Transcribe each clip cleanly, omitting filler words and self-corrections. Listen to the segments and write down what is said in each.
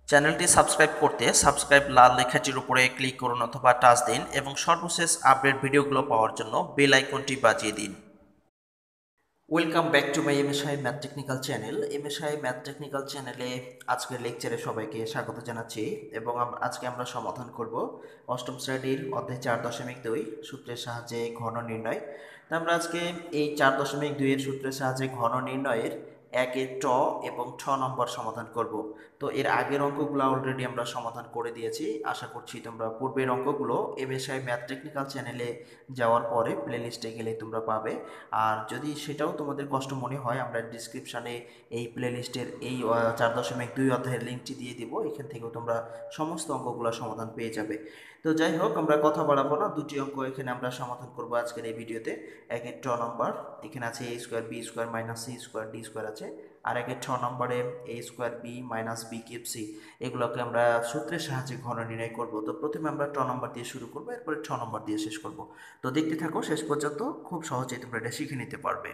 চ্যানেলটি সাবস্ক্রাইব করতে সাবস্ক্রাইব লাল লেখাটির উপরে ক্লিক করুন অথবা টাচ দিন এবং সর্বশেষ আপডেট ভিডিওগুলো পাওয়ার জন্য বেল আইকনটি বাজিয়ে দিন। Welcome back to my MSI math technical channel. MSI math technical চ্যানেলে আজকের লেকচারে সবাইকে স্বাগত জানাচ্ছি এবং আজকে আমরা সমাধান করব অষ্টম শ্রেণীর অধ্যায় 4.2 সূত্রের সাহায্যে ঘন নির্ণয়। তো আমরা আজকে এই 4.2 এর সূত্রের সাহায্যে ঘন নির্ণয়ের একের ট এবং ছ নম্বর সমাধান করব। তো এর আগের অঙ্কগুলো অলরেডি আমরা সমাধান করে দিয়েছি। আশা করছি তোমরা পূর্বের অঙ্কগুলো এমএসআই ম্যাথ টেকনিক্যাল চ্যানেলে যাওয়ার পরে প্লেলিস্টে গেলে তোমরা পাবে। আর যদি সেটাও তোমাদের কষ্ট মনে হয়, আমরা ডিসক্রিপশানে এই প্লেলিস্টের এই 4.2 অধ্যায়ের লিঙ্কটি দিয়ে দিব, এখান থেকেও তোমরা সমস্ত অঙ্কগুলো সমাধান পেয়ে যাবে। তো যাই হোক, আমরা কথা বাড়াবো না, দুটি অঙ্ক এখানে আমরা সমাধান করব আজকের এই ভিডিওতে। একের ট নম্বর, এখানে আছে a square B square minus C square D square আছে। আর একের ছ নম্বরে a square B minus B cube C, এগুলোকে আমরা সূত্রের সাহায্যে ঘন নির্ণয় করব। তো প্রথমে আমরা ট নম্বর দিয়ে শুরু করবো, এরপরে ছ নম্বর দিয়ে শেষ করব। তো দেখতে থাকো শেষ পর্যন্ত, খুব সহজেই তোমরা এটা শিখে নিতে পারবে।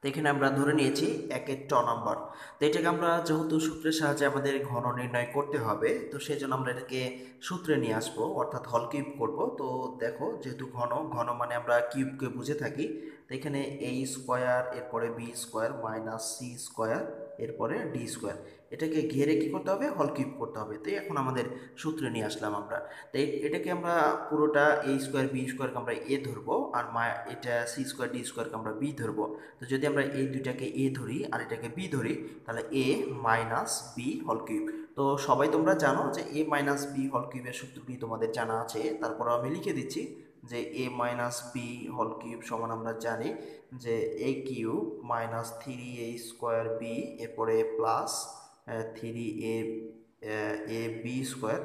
তো এখানে আমরা ধরে নিয়েছি একের ট নম্বর। তো এটাকে আমরা যেহেতু সূত্রের সাহায্যে আমাদের ঘন নির্ণয় করতে হবে, তো সেই জন্য আমরা এটাকে সূত্রে নিয়ে আসবো, অর্থাৎ হল কিউব করব। তো দেখো, যেহেতু ঘন ঘন মানে আমরা কিউবকে বুঝে থাকি, তো এখানে a স্কোয়ার, এরপরে B square minus C square, এরপরে ডি স্কোয়ার, এটাকে ঘিরে কি করতে হবে, হল কিউব করতে হবে। তো এখন আমাদের সূত্রে নিয়ে আসলাম আমরা। তো এটাকে আমরা পুরোটা a স্কোয়ার বি স্কোয়ারকে আমরা এ ধরবো, আর এটা সি স্কোয়ার ডি স্কোয়ারকে আমরা বি ধরবো। তো যদি আমরা এই দুইটাকে এ ধরি আর এটাকে বি ধরি, তাহলে এ মাইনাস বি হল কিউব। তো সবাই তোমরা জানো যে এ মাইনাস বি হল কিউবের সূত্রটি তোমাদের জানা আছে, তারপর আমি লিখে দিচ্ছি যে এ মাইনাস বি হল কিউব সমান আমরা জানি যে A cube minus three A square B, এরপরে plus three A A B square,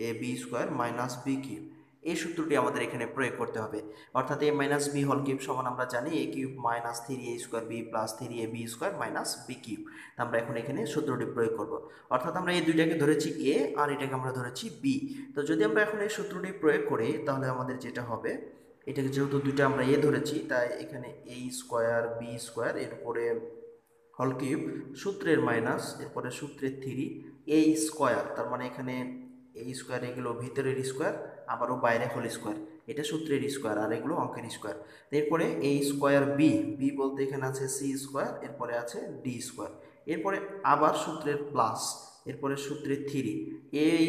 A B square minus B cube. এই সূত্রটি আমাদের এখানে প্রয়োগ করতে হবে, অর্থাৎ এ মাইনাস বি হল কিউব সমান আমরা জানি A cube minus three A square B plus three A B square minus B cube. আমরা এখন এখানে সূত্রটি প্রয়োগ করব, অর্থাৎ আমরা এই দুইটাকে ধরেছি এ আর এটাকে আমরা ধরেছি বি। তো যদি আমরা এখন এই সূত্রটি প্রয়োগ করি, তাহলে আমাদের যেটা হবে, এটাকে যেহেতু দুইটা আমরা এ ধরেছি, তাই এখানে এ স্কোয়ার বি স্কোয়ার, এরপরে হল কিউব সূত্রের মাইনাস, এরপরে সূত্রের থ্রি এ স্কোয়ার, তার মানে এখানে এই স্কোয়ার, এগুলো ভিতরের স্কোয়ার, আবারও বাইরে হোল স্কোয়ার, এটা সূত্রের স্কোয়ার আর এগুলো অঙ্কের স্কোয়ার। এরপরে এ স্কোয়ার বি, বি বলতে এখানে আছে সি স্কোয়ার, এরপরে আছে ডি স্কোয়ার, এরপরে আবার সূত্রের প্লাস, এরপরে সূত্রের থ্রি এই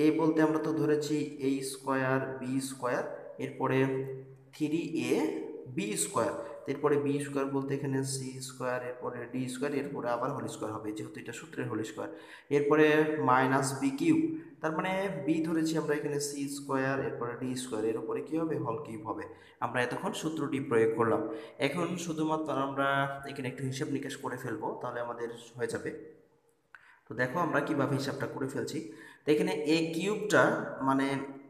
এ বলতে আমরা তো ধরেছি এ স্কোয়ার বি স্কোয়ার, এরপরে থ্রি এ বি স্কোয়ার, এরপরে বি স্কোয়ার বলতে এখানে সি স্কোয়ার, এরপরে ডি স্কোয়ার, এরপরে আবার হোল স্কোয়ার হবে যেহেতু এটা সূত্রের হোল স্কোয়ার, এরপরে মাইনাস বি কিউব, তার মানে বি ধরেছি আমরা এখানে সি স্কোয়ার, এরপরে ডি স্কোয়ার, এর উপরে কী হবে, হল কিউব হবে। আমরা এতক্ষণ সূত্রটি প্রয়োগ করলাম, এখন শুধুমাত্র আমরা এখানে একটু হিসাব নিকাশ করে ফেলবো, তাহলে আমাদের হয়ে যাবে। তো দেখো আমরা কিভাবে হিসাবটা করে ফেলছি। তো এখানে এ কিউবটা মানে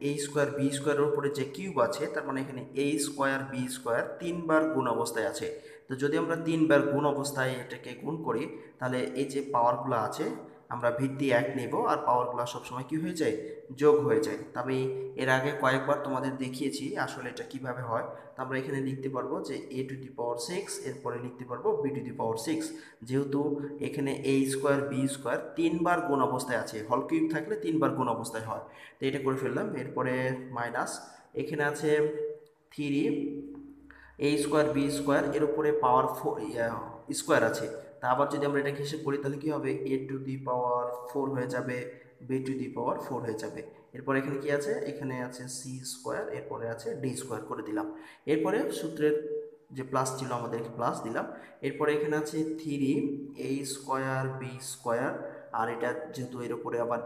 এ স্কোয়ার বি স্কোয়ারের উপরে যে কিউব আছে, তার মানে এখানে এ স্কোয়ার বি স্কোয়ার তিনবার গুণ অবস্থায় আছে। তো যদি আমরা তিনবার গুণ অবস্থায় এটাকে গুণ করি, তাহলে এই যে পাওয়ারগুলো আছে, আমরা ভিত্তি এক নেব, আর পাওয়ারগুলো সবসময় কি হয়ে যায়, যোগ হয়ে যায়। তবে এর আগে কয়েকবার তোমাদের দেখিয়েছি আসলে এটা কিভাবে হয়। তো আমরা এখানে লিখতে পারবো যে এ টু দি পাওয়ার সিক্স, এরপরে লিখতে পারবো B to the power six, যেহেতু এখানে এ স্কোয়ার বি স্কোয়ার তিনবার গুণ অবস্থায় আছে, হল কিউব থাকলে তিনবার গুণ অবস্থায় হয়। তো এটা করে ফেললাম, এরপরে মাইনাস এখানে আছে three A square B square, এর উপরে পাওয়ার স্কোয়ার আছে। তা আবার যদি আমরা এটাকে হিসেব করি, তাহলে কি হবে, এ টু দি পাওয়ার ফোর হয়ে যাবে, B to the power four হয়ে যাবে। এরপর এখানে কি আছে, এখানে আছে সি স্কোয়ার, এরপরে আছে ডি স্কোয়ার করে দিলাম। এরপরে সূত্রের যে প্লাস ছিল আমাদের প্লাস দিলাম। এরপরে এখানে আছে three A square B square, আর এটা যেহেতু এর উপরে আবার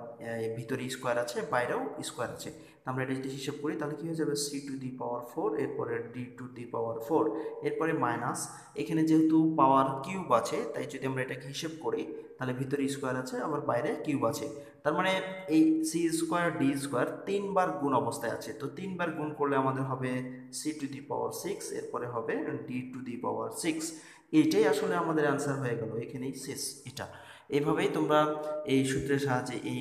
ভিতরে স্কোয়ার আছে, বাইরেও স্কোয়ার আছে, আমরা এটা যদি হিসাব করি তাহলে কি হয়ে যাবে, C to the power four, এরপরে D to the power four, এরপরে মাইনাস এখানে যেহেতু পাওয়ার কিউব আছে, তাই যদি আমরা এটাকে হিসাব করি, তাহলে ভিতরে স্কোয়ার আছে আবার বাইরে কিউব আছে, তার মানে এই সি স্কোয়ার ডি স্কোয়ার তিনবার গুণ অবস্থায় আছে। তো তিনবার গুণ করলে আমাদের হবে C to the power six, এরপরে হবে D to the power six. এইটাই আসলে আমাদের অ্যান্সার হয়ে গেল, এখানেই শেষ এটা। এইভাবেই তোমরা এই সূত্রের সাহায্যে এই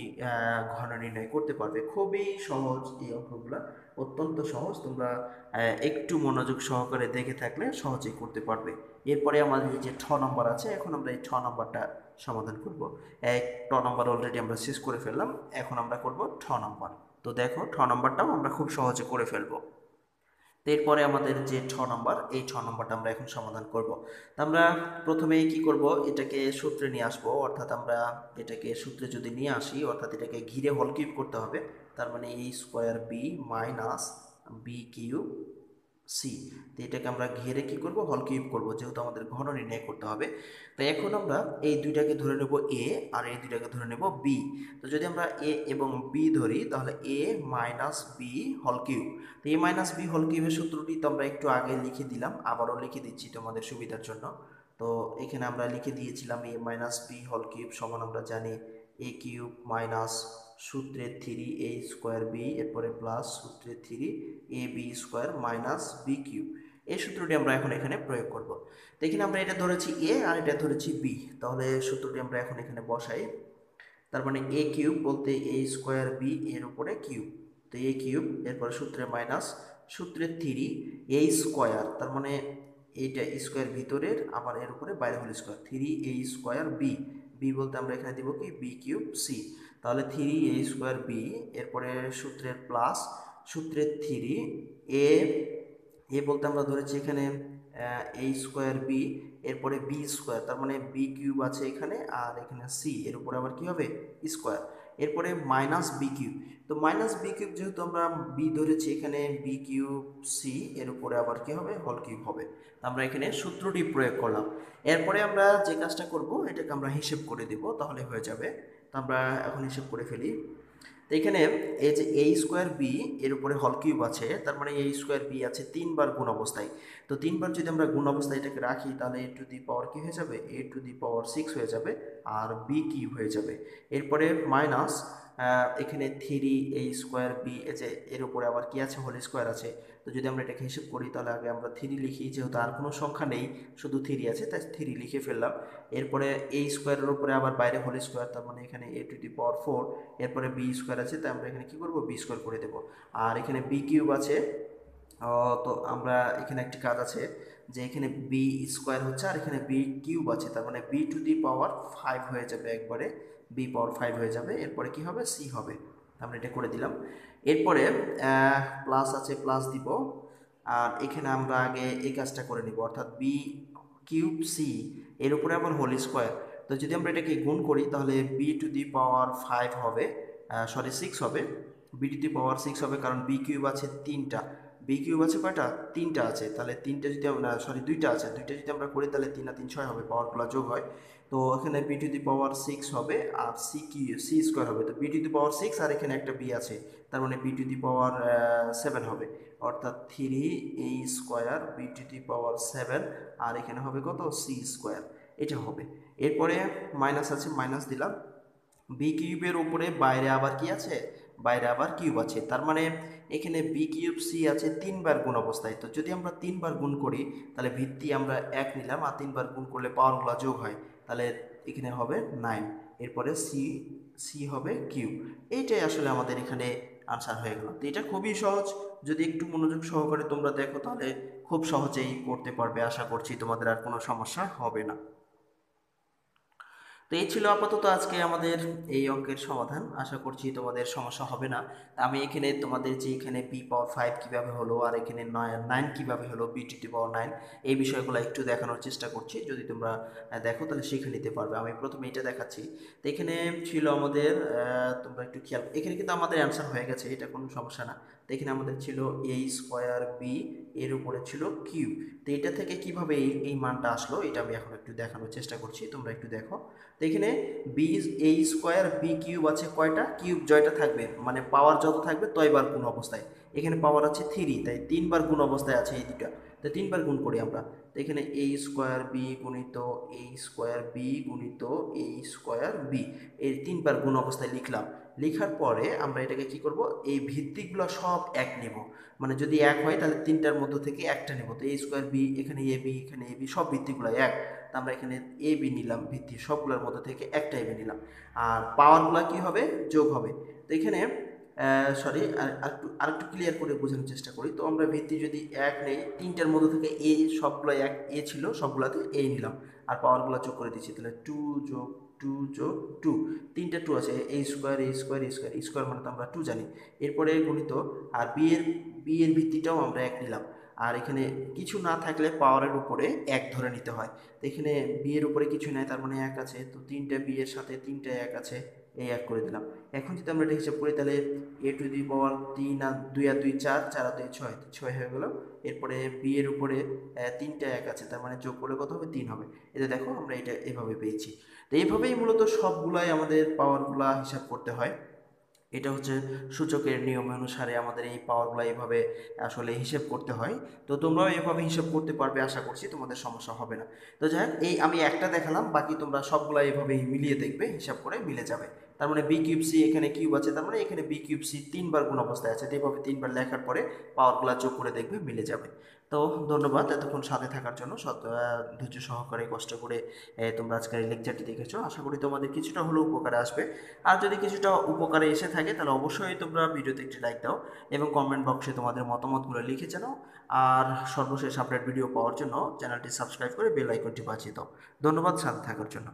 ঘন নির্ণয় করতে পারবে। খুবই সহজ এই অঙ্কগুলো, অত্যন্ত সহজ। তোমরা একটু মনোযোগ সহকারে দেখে থাকলে সহজেই করতে পারবে। এরপরে আমাদের যে 6 নম্বর আছে, এখন আমরা এই 6 নম্বরটা সমাধান করব। 1 নম্বর অলরেডি আমরা শেষ করে ফেললাম, এখন আমরা করব 6 নম্বর। তো দেখো 6 নম্বরটাও আমরা খুব সহজে করে ফেলবো। তো এরপরে আমাদের যে 6 নম্বর, এই 6 নম্বরটা আমরা এখন সমাধান করব। তো আমরা প্রথমেই কি করব, এটাকে সূত্রে নিয়ে আসবো, অর্থাৎ আমরা এটাকে সূত্রে যদি নিয়ে আসি, অর্থাৎ এটাকে ঘিরে হল কিউব করতে হবে। তার মানে a square B minus B cube C. তো এটাকে আমরা ঘিরে কি করব, হল কিউব করব, যেহেতু আমাদের ঘন নির্ণয় করতে হবে। তো এখন আমরা এই দুইটাকে ধরে নেব এ, আর এই দুইটাকে ধরে নেব বি। তো যদি আমরা এ এবং বি ধরি, তাহলে এ মাইনাস বি হল কিউব। তো এ মাইনাস বি হল কিউবের সূত্রটি তো আমরা একটু আগে লিখে দিলাম, আবারও লিখে দিচ্ছি তোমাদের সুবিধার জন্য। তো এখানে আমরা লিখে দিয়েছিলাম এ মাইনাস বি হল কিউব সমান আমরা জানি এ কিউব মাইনাস সূত্রের 3 এ স্কোয়ার বি, এরপরে প্লাস সূত্রের 3 A B square minus B cube. এই সূত্রটি আমরা এখন এখানে প্রয়োগ করব। তো এখানে আমরা এটা ধরেছি এ আর এটা ধরেছি বি, তাহলে সূত্রটি আমরা এখন এখানে বসাই। তার মানে এ কিউব বলতে এ স্কোয়ার বি এর উপরে কিউব, তো এ কিউব, এরপরে সূত্রের মাইনাস সূত্রের 3 এ স্কোয়ার, তার মানে এইটা স্কোয়ার ভিতরের, আবার এর উপরে বাইরে হল square, 3 A square B, B বলতে আমরা এখানে দিব কি বি কিউব সি। তাহলে 3 এ স্কোয়ার বি, এরপরে সূত্রের প্লাস সূত্রের 3 এ, এ বলতে আমরা ধরেছি এখানে এ স্কোয়ার বি, এরপরে বি স্কোয়ার, তার মানে বি কিউব আছে এখানে, আর এখানে সি, এর উপরে আবার কি হবে স্কোয়ার, এরপরে মাইনাস বি কিউব। তো মাইনাস বি কিউব, যেহেতু আমরা বি ধরেছি এখানে বি কিউব সি, এর উপরে আবার কি হবে হল কিউব হবে। আমরা এখানে সূত্রটি প্রয়োগ করলাম। এরপরে আমরা যে কাজটা করব, এটাকে আমরা হিসেব করে দেব, তাহলে হয়ে যাবে। তো আমরা এখন হিসেব করে ফেলি। তো এখানে এই যে এ স্কোয়ার বি এর উপরে হল কিউব আছে, তার মানে এ স্কোয়ার বি আছে 3 বার গুণ অবস্থায়। তো 3 বার যদি আমরা গুণ অবস্থায় এটাকে রাখি, তাহলে এ টু দি পাওয়ার কি হয়ে যাবে, এ টু দি পাওয়ার 6 হয়ে যাবে, আর বি কিউব হয়ে যাবে। এরপরে মাইনাস এখানে 3 এ স্কোয়ার বি, এই যে এর উপরে আবার কি আছে হোল স্কোয়ার আছে। তো যদি আমরা এটাকে হিসেব করি, তাহলে আগে আমরা 3 লিখি, যেহেতু আর কোনো সংখ্যা নেই, শুধু 3 আছে, তাই 3 লিখে ফেললাম। এরপরে এ স্কোয়ারের উপরে আবার বাইরে হোল স্কোয়ার, তার মানে এখানে এ টু দি পাওয়ার 4, এরপরে বি স্কোয়ার আছে, তাই আমরা এখানে কি করব বি স্কোয়ার করে দেব। আর এখানে বি কিউব আছে, তো আমরা এখানে একটি কাজ আছে, যে এখানে বি স্কোয়ার হচ্ছে আর এখানে বি কিউব আছে, তার মানে বি টু দি পাওয়ার 5 হয়ে যাবে, একবারে বি পাওয়ার 5 হয়ে যাবে। এরপরে কি হবে সি হবে, আমরা এটা করে দিলাম। এরপরে প্লাস আছে, প্লাস দিব, আর এখানে আমরা আগে এই কাজটা করে নিব, অর্থাৎ বি কিউব সি এর উপরে আবার হোল স্কোয়ার। তো যদি আমরা এটাকে গুণ করি, তাহলে বি টু দি পাওয়ার 5 হবে, সরি 6 হবে, বি টু দি পাওয়ার 6 হবে, কারণ বি কিউব আছে 3টা, বি কিউব আছে কয়টা 3টা আছে, তাহলে 3টা যদি আমরা, সরি 2টা আছে, 2টা যদি আমরা করি, তাহলে 3 আর 3 6 হবে, পাওয়ারগুলো যোগ হয়। তো এখানে বি টু দি পাওয়ার 6 হবে, আর সি কিউ সি স্কোয়ার হবে। তো বি টু দি পাওয়ার 6 আর এখানে একটা বি আছে, তার মানে বি টু দি পাওয়ার 7 হবে, অর্থাৎ 3 A square B to the পাওয়ার 7, আর এখানে হবে কত সি স্কোয়ার, এটা হবে। এরপরে মাইনাস আছে, মাইনাস দিলাম, বি কিউবের উপরে বাইরে আবার কি আছে, বাইরে আবার কিউব আছে, তার মানে এখানে বি কিউব সি আছে 3 বার গুণ অবস্থায়। তো যদি আমরা 3 বার গুণ করি, তাহলে ভিত্তি আমরা 1 নিলাম, আর 3 বার গুণ করলে পাওয়ারগুলো যোগ হয়, তাহলে এখানে হবে 9, এরপরে সি, সি হবে কিউব। এইটাই আসলে আমাদের এখানে আনসার হয়ে গেল। তো এটা খুবই সহজ, যদি একটু মনোযোগ সহকারে তোমরা দেখো, তাহলে খুব সহজেই করতে পারবে। আশা করছি তোমাদের আর কোনো সমস্যা হবে না। তো এই ছিল আপাতত আজকে আমাদের এই অঙ্কের সমাধান। আশা করছি তোমাদের সমস্যা হবে না। আমি এখানে তোমাদের যে এখানে বি পাওয়ার 5 কীভাবে হলো, আর এখানে 9 কীভাবে হলো, বি টু দি পাওয়ার 9, এই বিষয়গুলো একটু দেখানোর চেষ্টা করছি। যদি তোমরা দেখো, তাহলে শিখে নিতে পারবে। আমি প্রথমে এটা দেখাচ্ছি। তো এখানে ছিল আমাদের, তোমরা একটু খেয়াল, এখানে কিন্তু আমাদের অ্যান্সার হয়ে গেছে, এটা কোনো সমস্যা না। তো এখানে আমাদের ছিল এ স্কোয়ার বি, এর উপরে ছিল কিউব। তো এটা থেকে কিভাবে এই মানটা আসলো, এটা আমি এখন একটু দেখানোর চেষ্টা করছি, তোমরা একটু দেখো। তো এখানে B A square B cube আছে কয়টা, কিউব জয়টা থাকবে, মানে পাওয়ার যত থাকবে তয়বার গুণ অবস্থায়। এখানে পাওয়ার আছে 3, তাই 3 বার গুণ অবস্থায় আছে এই দুটা। তো 3 বার গুণ করি আমরা। তো এখানে এ স্কোয়ার বি গুণিত এ স্কোয়ার বি গুণিত এ স্কোয়ার বি, এই 3 বার গুণ অবস্থায় লিখলাম। লেখার পরে আমরা এটাকে কি করব, এই ভিত্তিগুলো সব এক নেব, মানে যদি 1 হয় তাহলে 3টার মধ্যে থেকে একটা নেব। তো এ স্কোয়ার বি, এখানে এ বি, এখানে এ বি, সব ভিত্তিগুলো এক। তা আমরা এখানে এ বি নিলাম, ভিত্তি সবগুলোর মধ্যে থেকে একটা এ বি নিলাম, আর পাওয়ারগুলো কি হবে, যোগ হবে। তো এখানে সরি আরেকটু ক্লিয়ার করে বোঝানোর চেষ্টা করি। তো আমরা ভিত্তি যদি এক নেই, তিনটার মধ্যে থেকে এ সবগুলো এক এ ছিল, সবগুলোতে এ নিলাম, আর পাওয়ারগুলো যোগ করে দিচ্ছি, তাহলে 2 যোগ 2 যোগ 2, তিনটা 2 আছে, এ স্কোয়ার এ স্কোয়ার এ স্কোয়ার, স্কোয়ার মানে তো আমরা 2 জানি। এরপরে গণিত, আর বি এর ভিত্তিটাও আমরা এক নিলাম, আর এখানে কিছু না থাকলে পাওয়ারের উপরে এক ধরে নিতে হয়। তো এখানে বি এর উপরে কিছু নাই, তার মানে এক আছে, তো তিনটা বি এর সাথে তিনটা এক আছে, এই এক করে দিলাম। এখন যদি আমরা এটা হিসাব করি, তাহলে এ টু দি পাওয়ার 3 আর 2 আর 2 4, 4 আর 2 6, 6 হয়ে গেল। এরপরে বি এর উপরে তিনটা এক আছে, তার মানে যোগ করলে কত হবে, 3 হবে। এটা দেখো আমরা এটা এভাবে পেয়েছি। তো এইভাবেই মূলত সবগুলাই আমাদের পাওয়ারগুলা হিসাব করতে হয়। এটা হচ্ছে সূচকের নিয়ম অনুসারে আমাদের এই পাওয়ারগুলো এইভাবে আসলে হিসেব করতে হয়। তো তোমরাও এভাবে হিসেব করতে পারবে, আশা করছি তোমাদের সমস্যা হবে না। তো যাই হোক, এই আমি একটা দেখালাম, বাকি তোমরা সবগুলো এইভাবেই মিলিয়ে দেখবে, হিসাব করে মিলে যাবে। তার মানে বি কিউব সি, এখানে কিউব আছে, তার মানে এখানে বি কিউব সি 3বার গুণ অবস্থায় আছে। এইভাবে 3বার লেখার পরে পাওয়ারগুলো যোগ করে দেখবে, মিলে যাবে। তো ধন্যবাদ এতক্ষণ সাথে থাকার জন্য, ধৈর্য সহকারে কষ্ট করে তোমরা আজকের এই লেকচারটি দেখেছো। আশা করি তোমাদের কিছুটা হলেও উপকারে আসবে। আর যদি কিছুটা উপকারে এসে থাকে, তাহলে অবশ্যই তোমরা ভিডিওতে একটি লাইক দাও এবং কমেন্ট বক্সে তোমাদের মতামতগুলো লিখে জানাও। আর সর্বশেষ আপডেট ভিডিও পাওয়ার জন্য চ্যানেলটি সাবস্ক্রাইব করে বেল আইকনটি বাজিয়ে দাও। ধন্যবাদ সাথে থাকার জন্য।